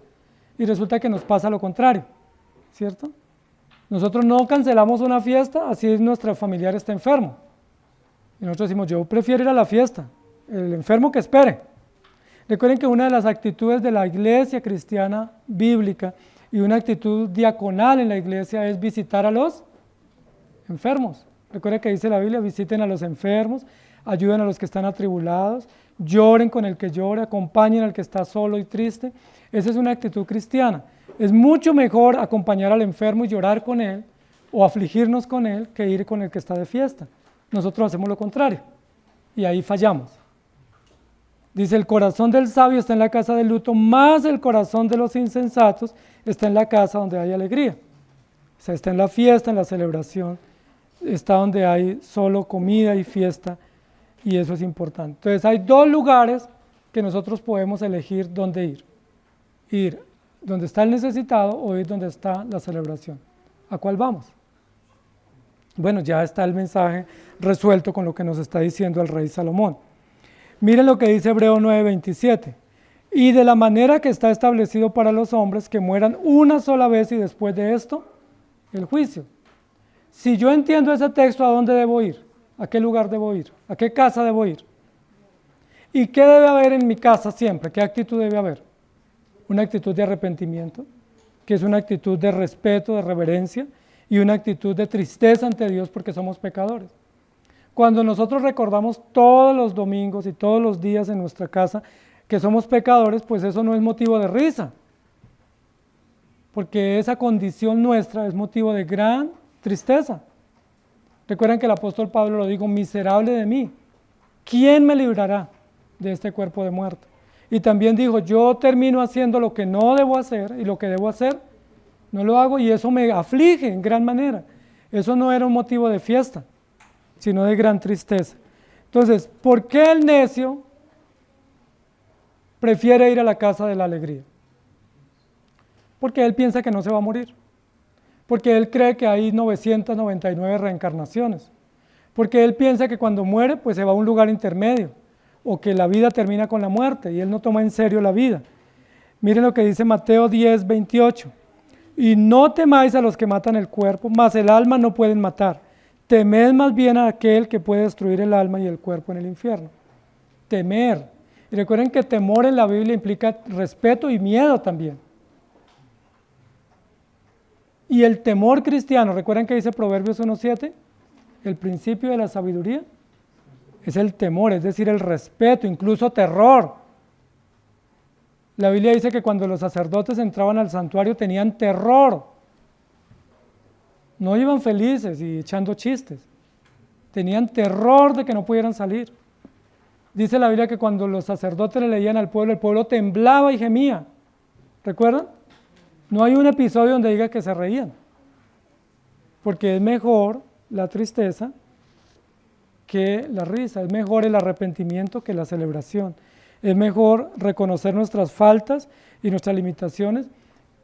Y resulta que nos pasa lo contrario, ¿cierto? Nosotros no cancelamos una fiesta, así nuestro familiar está enfermo. Y nosotros decimos, yo prefiero ir a la fiesta, el enfermo que espere. Recuerden que una de las actitudes de la iglesia cristiana bíblica y una actitud diaconal en la iglesia es visitar a los enfermos. Recuerden que dice la Biblia, visiten a los enfermos, ayuden a los que están atribulados, lloren con el que llora, acompañen al que está solo y triste. Esa es una actitud cristiana. Es mucho mejor acompañar al enfermo y llorar con él o afligirnos con él que ir con el que está de fiesta. Nosotros hacemos lo contrario y ahí fallamos. Dice, el corazón del sabio está en la casa del luto, más el corazón de los insensatos está en la casa donde hay alegría. O sea, está en la fiesta, en la celebración, está donde hay solo comida y fiesta, y eso es importante. Entonces hay dos lugares que nosotros podemos elegir dónde ir. Ir donde está el necesitado o ir donde está la celebración. ¿A cuál vamos? Bueno, ya está el mensaje resuelto con lo que nos está diciendo el rey Salomón. Miren lo que dice Hebreos 9:27. Y de la manera que está establecido para los hombres que mueran una sola vez y después de esto, el juicio. Si yo entiendo ese texto, ¿a dónde debo ir? ¿A qué lugar debo ir? ¿A qué casa debo ir? ¿Y qué debe haber en mi casa siempre? ¿Qué actitud debe haber? Una actitud de arrepentimiento, que es una actitud de respeto, de reverencia, y una actitud de tristeza ante Dios porque somos pecadores. Cuando nosotros recordamos todos los domingos y todos los días en nuestra casa que somos pecadores, pues eso no es motivo de risa, porque esa condición nuestra es motivo de gran tristeza. Recuerden que el apóstol Pablo lo dijo, miserable de mí, ¿quién me librará de este cuerpo de muerte? Y también dijo, yo termino haciendo lo que no debo hacer y lo que debo hacer no lo hago y eso me aflige en gran manera. Eso no era un motivo de fiesta, sino de gran tristeza. Entonces, ¿por qué el necio prefiere ir a la casa de la alegría? Porque él piensa que no se va a morir. Porque él cree que hay 999 reencarnaciones. Porque él piensa que cuando muere, pues se va a un lugar intermedio. O que la vida termina con la muerte y él no toma en serio la vida. Miren lo que dice Mateo 10:28. Y no temáis a los que matan el cuerpo, mas el alma no pueden matar. Temed más bien a aquel que puede destruir el alma y el cuerpo en el infierno. Temer. Y recuerden que temor en la Biblia implica respeto y miedo también. Y el temor cristiano, recuerden que dice Proverbios 1:7, el principio de la sabiduría es el temor, es decir, el respeto, incluso terror. La Biblia dice que cuando los sacerdotes entraban al santuario tenían terror. No iban felices y echando chistes. Tenían terror de que no pudieran salir. Dice la Biblia que cuando los sacerdotes le leían al pueblo, el pueblo temblaba y gemía. ¿Recuerdan? No hay un episodio donde diga que se reían. Porque es mejor la tristeza que la risa, es mejor el arrepentimiento que la celebración, es mejor reconocer nuestras faltas y nuestras limitaciones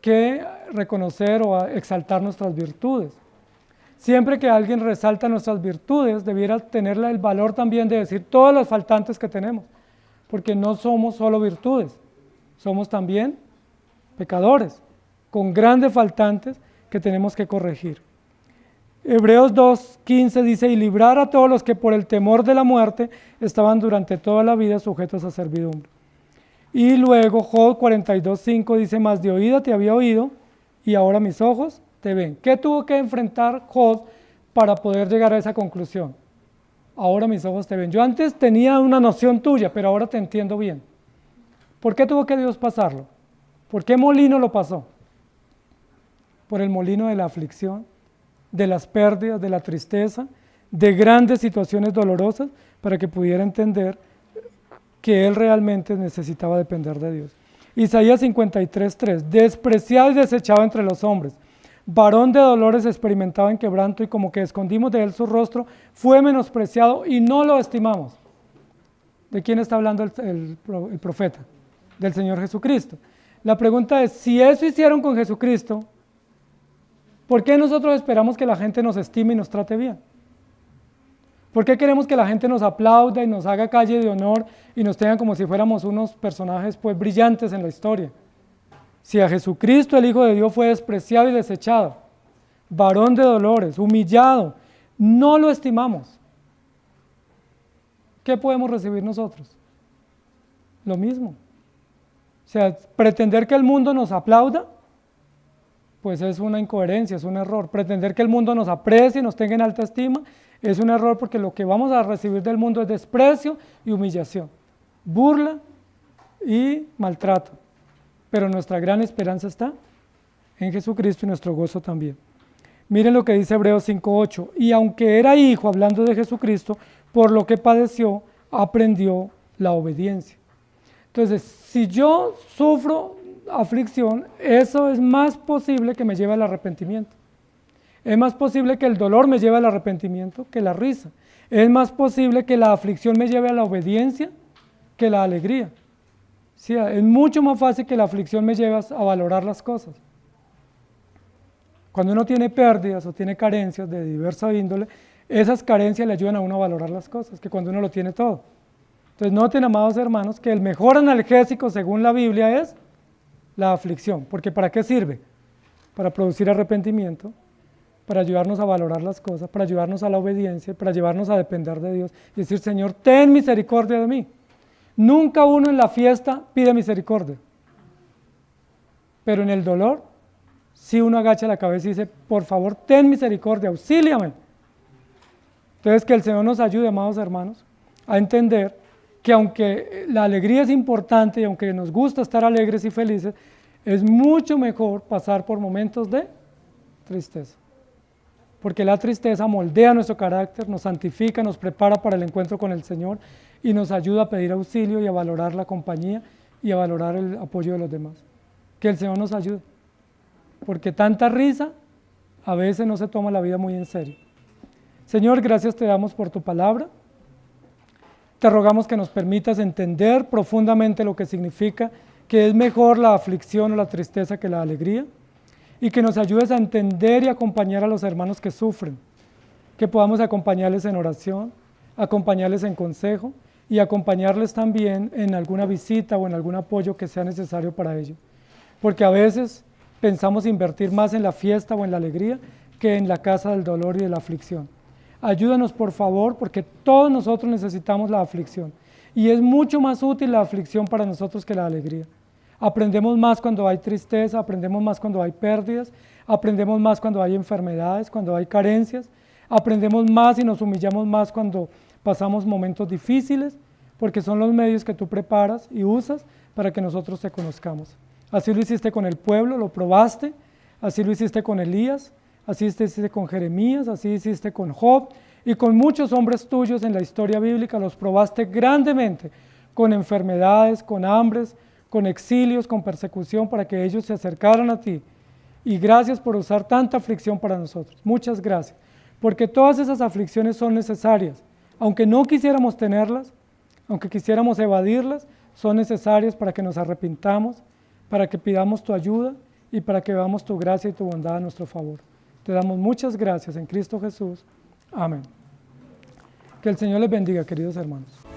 que reconocer o exaltar nuestras virtudes. Siempre que alguien resalta nuestras virtudes, debiera tener el valor también de decir todas las faltantes que tenemos, porque no somos solo virtudes, somos también pecadores, con grandes faltantes que tenemos que corregir. Hebreos 2:15 dice, y librar a todos los que por el temor de la muerte estaban durante toda la vida sujetos a servidumbre. Y luego Job 42:5 dice, más de oída te había oído y ahora mis ojos te ven. ¿Qué tuvo que enfrentar Job para poder llegar a esa conclusión? Ahora mis ojos te ven. Yo antes tenía una noción tuya, pero ahora te entiendo bien. ¿Por qué tuvo que Dios pasarlo? ¿Por qué molino lo pasó? Por el molino de la aflicción, de las pérdidas, de la tristeza, de grandes situaciones dolorosas, para que pudiera entender que él realmente necesitaba depender de Dios. Isaías 53:3, despreciado y desechado entre los hombres, varón de dolores experimentado en quebranto y como que escondimos de él su rostro, fue menospreciado y no lo estimamos. ¿De quién está hablando el profeta? Del Señor Jesucristo. La pregunta es, si eso hicieron con Jesucristo, ¿por qué nosotros esperamos que la gente nos estime y nos trate bien? ¿Por qué queremos que la gente nos aplauda y nos haga calle de honor y nos tenga como si fuéramos unos personajes pues brillantes en la historia? Si a Jesucristo, el Hijo de Dios, fue despreciado y desechado, varón de dolores, humillado, no lo estimamos. ¿Qué podemos recibir nosotros? Lo mismo. O sea, pretender que el mundo nos aplauda, pues es una incoherencia, es un error. Pretender que el mundo nos aprecie y nos tenga en alta estima, es un error, porque lo que vamos a recibir del mundo es desprecio y humillación, burla y maltrato. Pero nuestra gran esperanza está en Jesucristo y nuestro gozo también. Miren lo que dice Hebreos 5:8. Y aunque era hijo, hablando de Jesucristo, por lo que padeció, aprendió la obediencia. Entonces, si yo sufro aflicción, eso es más posible que me lleve al arrepentimiento. Es más posible que el dolor me lleve al arrepentimiento que la risa. Es más posible que la aflicción me lleve a la obediencia que la alegría. Sí, es mucho más fácil que la aflicción me lleve a valorar las cosas. Cuando uno tiene pérdidas o tiene carencias de diversa índole, esas carencias le ayudan a uno a valorar las cosas, que cuando uno lo tiene todo. Entonces noten, amados hermanos, que el mejor analgésico según la Biblia es la aflicción. Porque ¿para qué sirve? Para producir arrepentimiento, para ayudarnos a valorar las cosas, para ayudarnos a la obediencia, para llevarnos a depender de Dios y decir, Señor, ten misericordia de mí. Nunca uno en la fiesta pide misericordia, pero en el dolor, si uno agacha la cabeza y dice, por favor, ten misericordia, auxíliame. Entonces, que el Señor nos ayude, amados hermanos, a entender que aunque la alegría es importante y aunque nos gusta estar alegres y felices, es mucho mejor pasar por momentos de tristeza. Porque la tristeza moldea nuestro carácter, nos santifica, nos prepara para el encuentro con el Señor y nos ayuda a pedir auxilio y a valorar la compañía y a valorar el apoyo de los demás. Que el Señor nos ayude. Porque tanta risa a veces no se toma la vida muy en serio. Señor, gracias te damos por tu palabra. Te rogamos que nos permitas entender profundamente lo que significa que es mejor la aflicción o la tristeza que la alegría, y que nos ayudes a entender y acompañar a los hermanos que sufren, que podamos acompañarles en oración, acompañarles en consejo y acompañarles también en alguna visita o en algún apoyo que sea necesario para ello. Porque a veces pensamos invertir más en la fiesta o en la alegría que en la casa del dolor y de la aflicción. Ayúdanos, por favor, porque todos nosotros necesitamos la aflicción y es mucho más útil la aflicción para nosotros que la alegría. Aprendemos más cuando hay tristeza, aprendemos más cuando hay pérdidas, aprendemos más cuando hay enfermedades, cuando hay carencias, aprendemos más y nos humillamos más cuando pasamos momentos difíciles, porque son los medios que tú preparas y usas para que nosotros te conozcamos. Así lo hiciste con el pueblo, lo probaste, así lo hiciste con Elías, así lo hiciste con Jeremías, así lo hiciste con Job y con muchos hombres tuyos en la historia bíblica, los probaste grandemente con enfermedades, con hambres, con exilios, con persecución, para que ellos se acercaran a ti. Y gracias por usar tanta aflicción para nosotros. Muchas gracias, porque todas esas aflicciones son necesarias. Aunque no quisiéramos tenerlas, aunque quisiéramos evadirlas, son necesarias para que nos arrepintamos, para que pidamos tu ayuda y para que veamos tu gracia y tu bondad a nuestro favor. Te damos muchas gracias en Cristo Jesús. Amén. Que el Señor les bendiga, queridos hermanos.